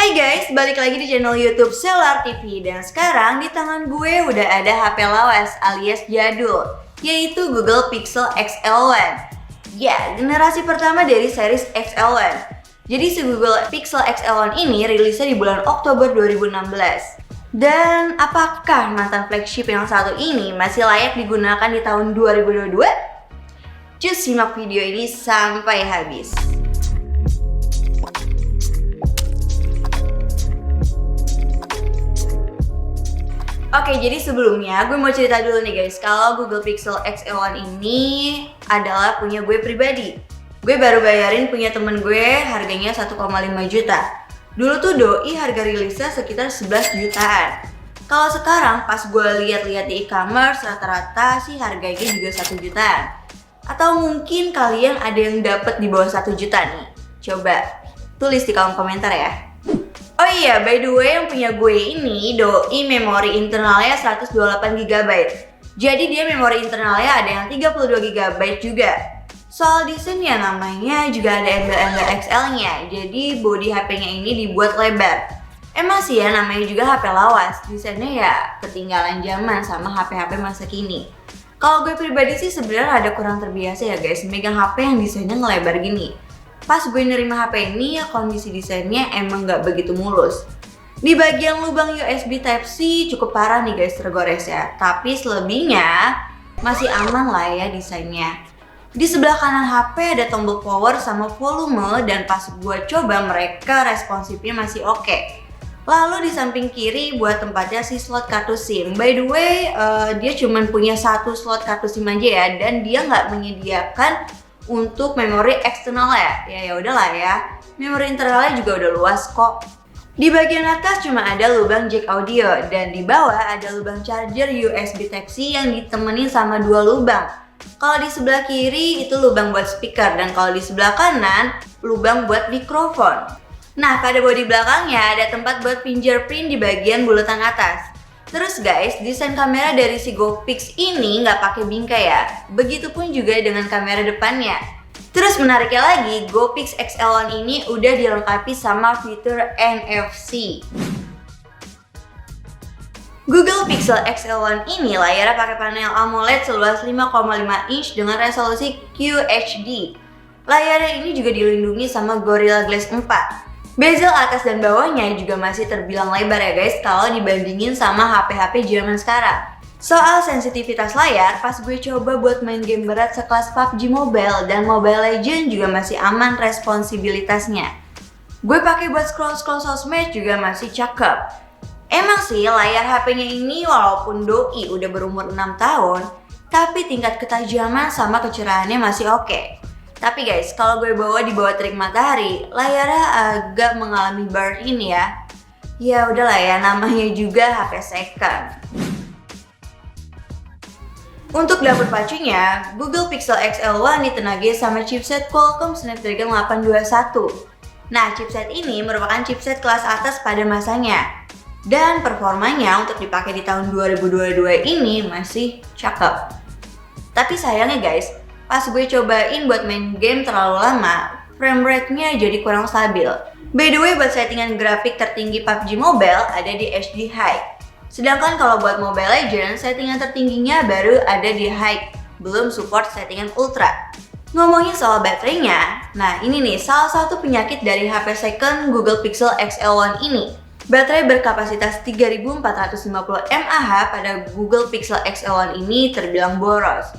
Hai guys, balik lagi di channel YouTube Sellar TV. Dan sekarang di tangan gue udah ada HP lawas alias jadul, yaitu Google Pixel XL1. Ya, generasi pertama dari series XL1. Jadi si Google Pixel XL1 ini rilisnya di bulan Oktober 2016. Dan apakah mantan flagship yang satu ini masih layak digunakan di tahun 2022? Just simak video ini sampai habis. Oke, jadi sebelumnya gue mau cerita dulu nih guys, kalau Google Pixel XL1 ini adalah punya gue pribadi. Gue baru bayarin punya temen gue, harganya 1,5 juta. Dulu tuh doi harga rilisnya sekitar 11 jutaan. Kalau sekarang pas gue lihat-lihat di e-commerce, rata-rata sih harganya juga 1 jutaan. Atau mungkin kalian ada yang dapet di bawah 1 juta nih. Coba tulis di kolom komentar ya. Oh iya, by the way yang punya gue ini doi memori internalnya 128 GB. Jadi dia memori internalnya ada yang 32 GB juga. Soal desainnya namanya juga ada embel-embel XL-nya. Jadi body HP-nya ini dibuat lebar. Emang sih ya namanya juga HP lawas. Desainnya ya ketinggalan zaman sama HP-HP masa kini. Kalau gue pribadi sih sebenarnya ada kurang terbiasa ya guys, megang HP yang desainnya ngelebar gini. Pas gue nerima HP ini ya kondisi desainnya emang gak begitu mulus. Di bagian lubang USB Type-C cukup parah nih guys tergores ya. Tapi selebihnya masih aman lah ya desainnya. Di sebelah kanan HP ada tombol power sama volume dan pas gue coba mereka responsifnya masih oke. Lalu di samping kiri buat tempatnya si slot kartu SIM. By the way, dia cuma punya satu slot kartu SIM aja ya dan dia nggak menyediakan untuk memori eksternal ya. Ya udahlah ya. Memori internalnya juga udah luas kok. Di bagian atas cuma ada lubang jack audio dan di bawah ada lubang charger USB Type-C yang ditemenin sama dua lubang. Kalau di sebelah kiri itu lubang buat speaker dan kalau di sebelah kanan lubang buat mikrofon. Nah, pada bodi belakangnya ada tempat buat fingerprint di bagian bulatan atas. Terus guys, desain kamera dari si GoPix ini nggak pakai bingkai ya. Begitupun juga dengan kamera depannya. Terus menariknya lagi, GoPix XL1 ini udah dilengkapi sama fitur NFC. Google Pixel XL1 ini layarnya pakai panel AMOLED seluas 5,5 inch dengan resolusi QHD. Layarnya ini juga dilindungi sama Gorilla Glass 4. Bezel atas dan bawahnya juga masih terbilang lebar ya guys kalau dibandingin sama HP-HP zaman sekarang. Soal sensitivitas layar, pas gue coba buat main game berat sekelas PUBG Mobile dan Mobile Legends juga masih aman responsibilitasnya. Gue pakai buat scroll-scroll sosmed juga masih cakep. Emang sih layar HP-nya ini walaupun doi udah berumur 6 tahun, tapi tingkat ketajaman sama kecerahannya masih oke. Tapi guys, kalau gue bawa di bawah terik matahari, layarnya agak mengalami burn in ya. Ya udahlah ya, namanya juga HP second. Untuk dapur pacunya, Google Pixel XL1 ditenagai sama chipset Qualcomm Snapdragon 821. Nah, chipset ini merupakan chipset kelas atas pada masanya. Dan performanya untuk dipakai di tahun 2022 ini masih cakep. Tapi sayangnya guys, pas gue cobain buat main game terlalu lama, frame rate-nya jadi kurang stabil. By the way, buat settingan grafik tertinggi PUBG Mobile ada di HD High. Sedangkan kalau buat Mobile Legends, settingan tertingginya baru ada di High, belum support settingan Ultra. Ngomongin soal baterainya, nah ini nih salah satu penyakit dari HP second Google Pixel XL1 ini. Baterai berkapasitas 3450 mAh pada Google Pixel XL1 ini terbilang boros.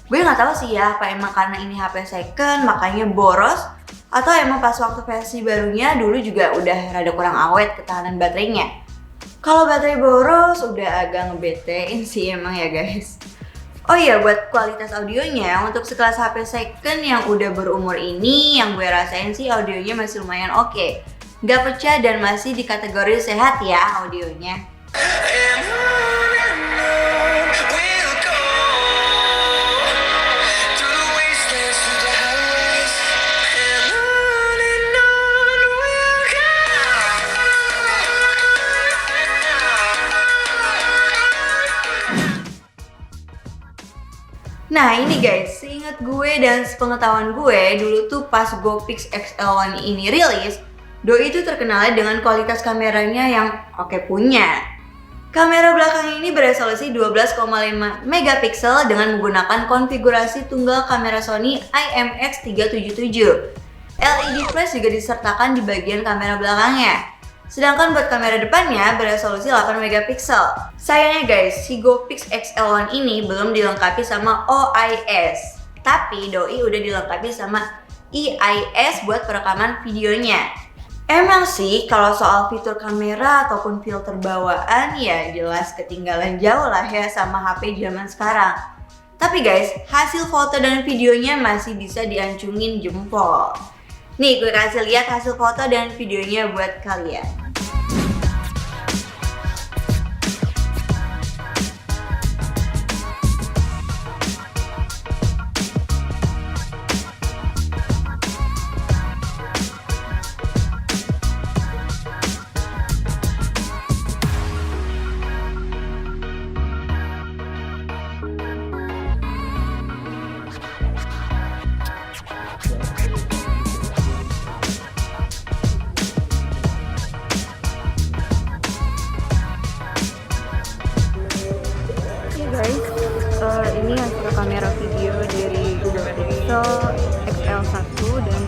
Gue nggak tahu sih ya apa emang karena ini HP second makanya boros atau emang pas waktu versi barunya dulu juga udah rada kurang awet ketahanan baterainya. Kalau baterai boros udah agak ngebetein sih emang ya guys. Oh iya, buat kualitas audionya untuk sekelas HP second yang udah berumur ini yang gue rasain sih audionya masih lumayan oke. Gak pecah dan masih di kategori sehat ya audionya. Nah ini guys, seingat gue dan sepengetahuan gue dulu tuh pas GoPix XL1 ini rilis, Doi itu terkenal dengan kualitas kameranya yang oke punya. Kamera belakang ini beresolusi 12,5 megapiksel dengan menggunakan konfigurasi tunggal kamera Sony IMX377. LED flash juga disertakan di bagian kamera belakangnya. Sedangkan buat kamera depannya beresolusi 8 megapiksel. Sayangnya guys, si GoPix XL1 ini belum dilengkapi sama OIS. Tapi doi udah dilengkapi sama EIS buat perekaman videonya. Emang sih kalau soal fitur kamera ataupun filter bawaan ya jelas ketinggalan jauh lah ya sama HP zaman sekarang. Tapi guys, hasil foto dan videonya masih bisa diancungin jempol. Nih gue kasih lihat hasil foto dan videonya buat kalian. Ini hasil kamera video dari Google Pixel XL1 dan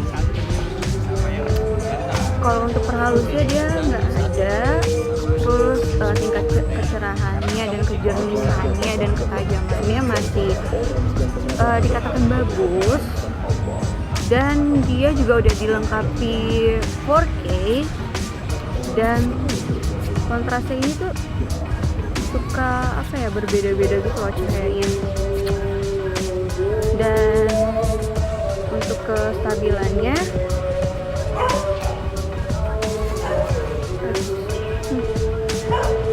kalau untuk perhalusnya dia nggak ada, terus tingkat kecerahannya dan kejernihannya dan ketajamannya masih dikatakan bagus, dan dia juga udah dilengkapi 4K dan kontrasnya ini tuh suka berbeda-beda gitu loh cahayanya. Dan untuk kestabilannya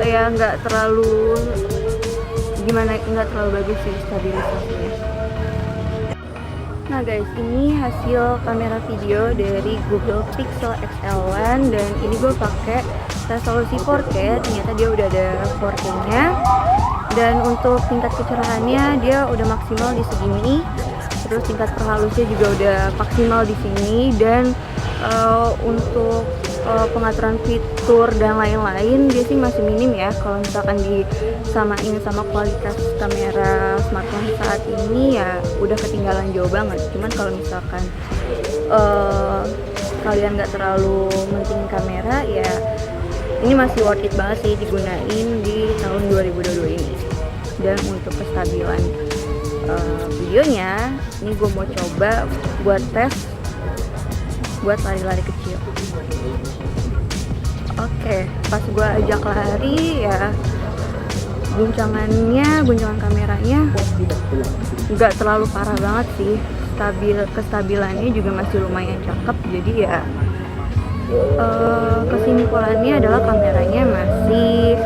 ya nggak terlalu bagus sih stabilisasinya. Nah guys, ini hasil kamera video dari Google Pixel XL1 dan ini gue pakai resolusi 4K. Ternyata dia udah ada 4K-nya, dan untuk tingkat kecerahannya dia udah maksimal di segini, terus tingkat perhalusnya juga udah maksimal di sini, dan untuk pengaturan fitur dan lain-lain dia sih masih minim ya kalau misalkan disamain sama kualitas kamera smartphone saat ini, ya udah ketinggalan jauh banget. Cuman kalau misalkan kalian nggak terlalu mentingin kamera, ya ini masih worth it banget sih digunain di tahun 2022 ini. Dan untuk kestabilan videonya, ini gue mau coba buat tes buat lari-lari kecil. Oke, pas gue ajak lari ya guncangan kameranya nggak terlalu parah banget sih. Kestabilannya juga masih lumayan cakep, jadi ya kesimpulannya adalah kameranya masih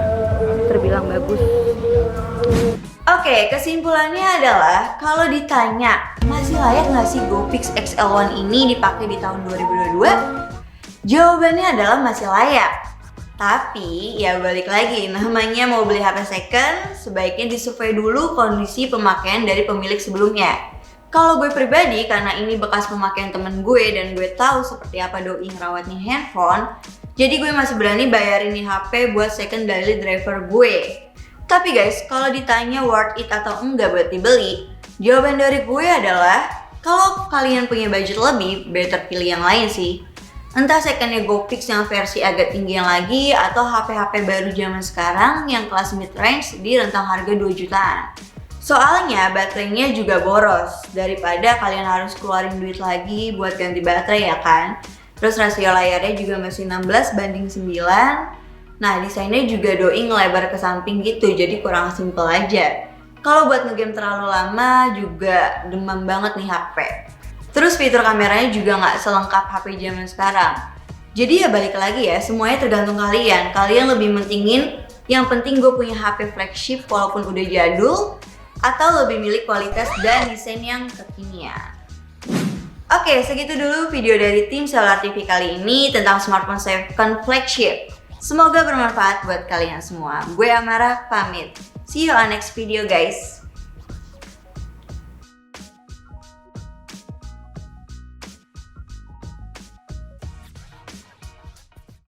terbilang bagus. Oke, kesimpulannya adalah kalau ditanya masih layak nggak sih GoPix XL1 ini dipakai di tahun 2022? Jawabannya adalah masih layak. Tapi ya balik lagi, namanya mau beli HP second, sebaiknya disurvey dulu kondisi pemakaian dari pemilik sebelumnya. Kalau gue pribadi, karena ini bekas pemakaian temen gue dan gue tahu seperti apa doi ngerawat nih handphone, jadi gue masih berani bayarin nih HP buat second daily driver gue. Tapi guys, kalau ditanya worth it atau enggak buat dibeli, jawaban dari gue adalah kalau kalian punya budget lebih, better pilih yang lain sih. Entah secondnya GoPix yang versi agak tinggian lagi, atau HP-HP baru zaman sekarang yang kelas mid-range di rentang harga 2 jutaan. Soalnya baterainya juga boros, daripada kalian harus keluarin duit lagi buat ganti baterai ya kan. Terus rasio layarnya juga masih 16:9. Nah desainnya juga doi ngelebar ke samping gitu, jadi kurang simple aja. Kalau buat ngegame terlalu lama juga demam banget nih HP. Terus fitur kameranya juga nggak selengkap HP zaman sekarang. Jadi ya balik lagi ya, semuanya tergantung kalian. Kalian lebih mentingin yang penting gue punya HP flagship walaupun udah jadul, atau lebih milih kualitas dan desain yang kekinian. Oke, segitu dulu video dari tim Cellular TV kali ini tentang smartphone second flagship. Semoga bermanfaat buat kalian semua. Gue Amara pamit. See you on next video guys.